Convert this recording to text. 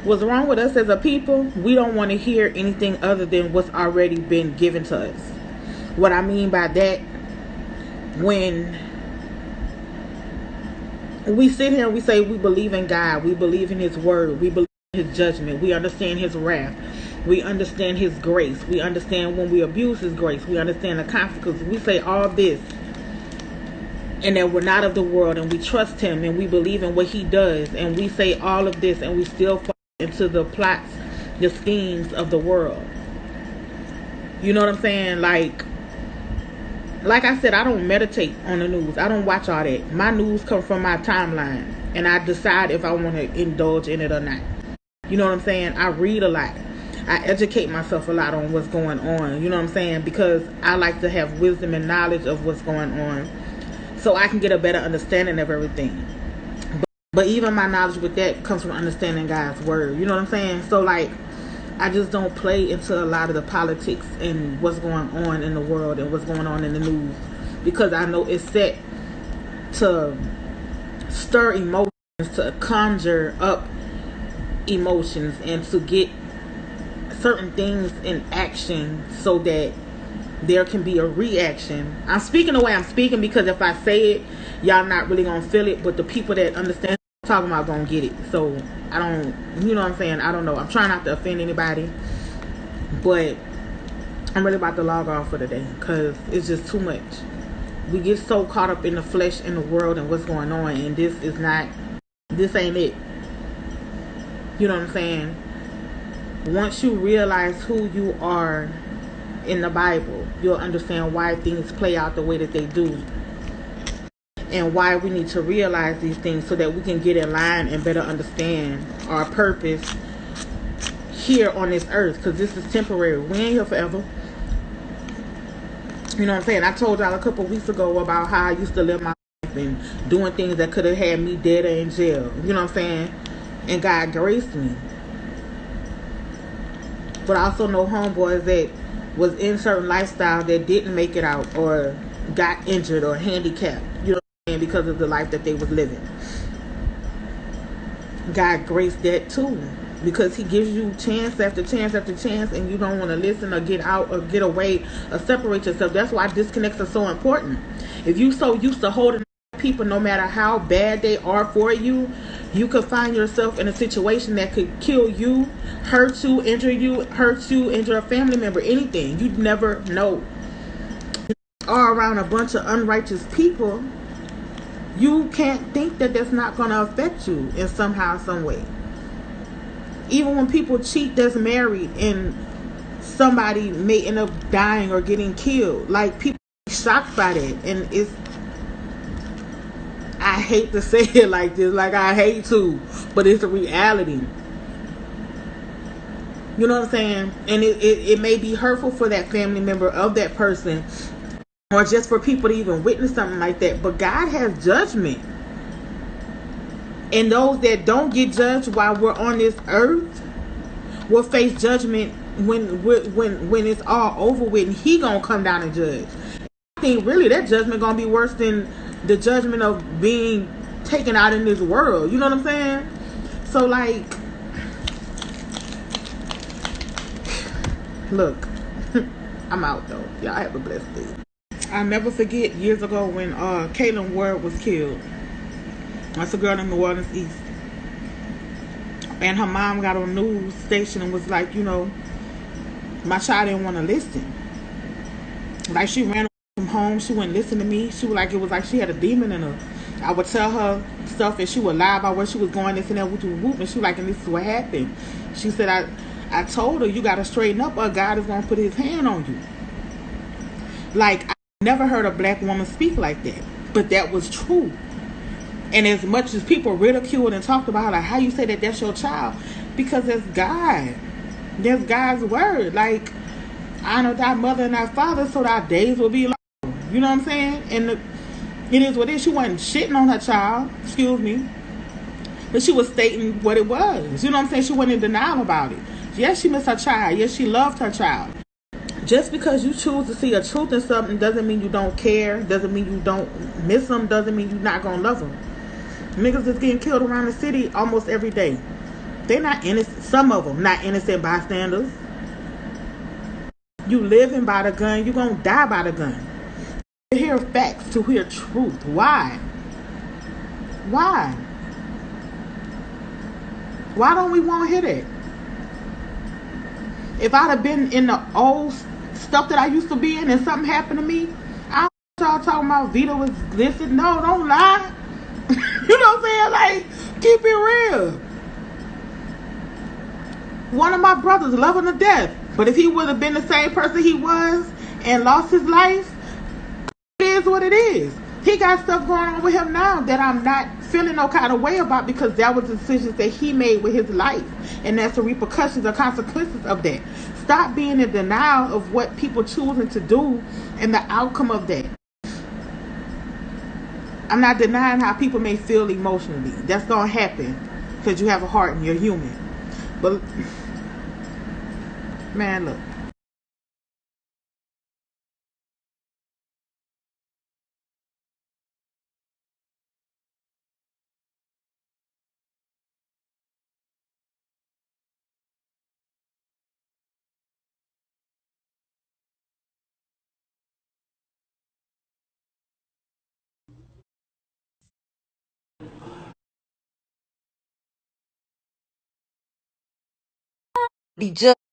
What's wrong with us as a people? We don't want to hear anything other than what's already been given to us. What I mean by that, when we sit here and we say we believe in God, we believe in His word, we believe in His judgment, we understand His wrath, we understand His grace, we understand when we abuse His grace, we understand the consequences. We say all this, and that we're not of the world, and we trust Him, and we believe in what He does, and we say all of this, and we still fall into the plots, the schemes of the world. You know what I'm saying? Like I said, I don't meditate on the news. I don't watch all that. My news comes from my timeline, and I decide if I want to indulge in it or not. You know what I'm saying? I read a lot. I educate myself a lot on what's going on. You know what I'm saying? Because I like to have wisdom and knowledge of what's going on, so I can get a better understanding of everything. But even my knowledge with that comes from understanding God's word. You know what I'm saying? So I just don't play into a lot of the politics and what's going on in the world and what's going on in the news, because I know it's set to stir emotions, to conjure up emotions, and to get certain things in action so that there can be a reaction. I'm speaking the way I'm speaking because if I say it, y'all not really gonna feel it, but the people that understand what I'm talking about gonna get it. So I don't, you know what I'm saying? I don't know. I'm trying not to offend anybody, but I'm really about to log off for today because it's just too much. We get so caught up in the flesh and the world and what's going on, and this ain't it. You know what I'm saying? Once you realize who you are in the Bible, you'll understand why things play out the way that they do, and why we need to realize these things so that we can get in line and better understand our purpose here on this earth, because this is temporary. We ain't here forever. You know what I'm saying? I told y'all a couple weeks ago about how I used to live my life and doing things that could have had me dead or in jail. You know what I'm saying? And God graced me. But I also know homeboys that was in certain lifestyles that didn't make it out or got injured or handicapped, you know what I'm saying, because of the life that they was living. God graced that too, because He gives you chance after chance after chance, and you don't want to listen or get out or get away or separate yourself. That's why disconnects are so important. If you so used to holding people, no matter how bad they are for you, you could find yourself in a situation that could kill you, hurt you, injure a family member, anything. You'd never know. Are around a bunch of unrighteous people, you can't think that that's not going to affect you in somehow, some way. Even when people cheat that's married and somebody may end up dying or getting killed, like, people are shocked by that, and I hate to say it like this, like I hate to, but it's a reality. You know what I'm saying? And it may be hurtful for that family member of that person, or just for people to even witness something like that. But God has judgment. And those that don't get judged while we're on this earth will face judgment when it's all over with, and He gonna come down and judge. I think really that judgment gonna be worse than the judgment of being taken out in this world. You know what I'm saying? So look, I'm out though. Y'all have a blessed day. I'll never forget years ago when Caitlin Ward was killed. That's a girl in New Orleans East. And her mom got on a news station and was like, you know, my child didn't want to listen. Like, she ran from home. She wouldn't listen to me. She was like, it was like she had a demon in her. I would tell her stuff and she would lie about where she was going, this and that, whoop, whoop, and she was like, and this is what happened. She said, I told her, you got to straighten up or God is going to put His hand on you. Like, I never heard a black woman speak like that. But that was true. And as much as people ridiculed and talked about, like, how you say that that's your child? Because that's God. That's God's word. Like, honor thy mother and thy father so thy days will be long. You know what I'm saying? And it is what it is. She wasn't shitting on her child. Excuse me. But she was stating what it was. You know what I'm saying? She wasn't in denial about it. Yes, she missed her child. Yes, she loved her child. Just because you choose to see a truth in something doesn't mean you don't care. Doesn't mean you don't miss them. Doesn't mean you're not going to love them. Niggas is getting killed around the city almost every day. They're not innocent. Some of them not innocent bystanders. You living by the gun, you gonna die by the gun. To hear facts, to hear truth. Why? Why? Why don't we want to hear that? If I'd have been in the old stuff that I used to be in and something happened to me, I don't know y'all talking about Vita was listed. No, don't lie. You know what I'm saying? Like, keep it real. One of my brothers, loving to death. But if he would have been the same person he was and lost his life, it is what it is. He got stuff going on with him now that I'm not feeling no kind of way about, because that was the decisions that he made with his life. And that's the repercussions or consequences of that. Stop being in denial of what people choosing to do and the outcome of that. I'm not denying how people may feel emotionally. That's going to happen because you have a heart and you're human. But, man, look. Be judged.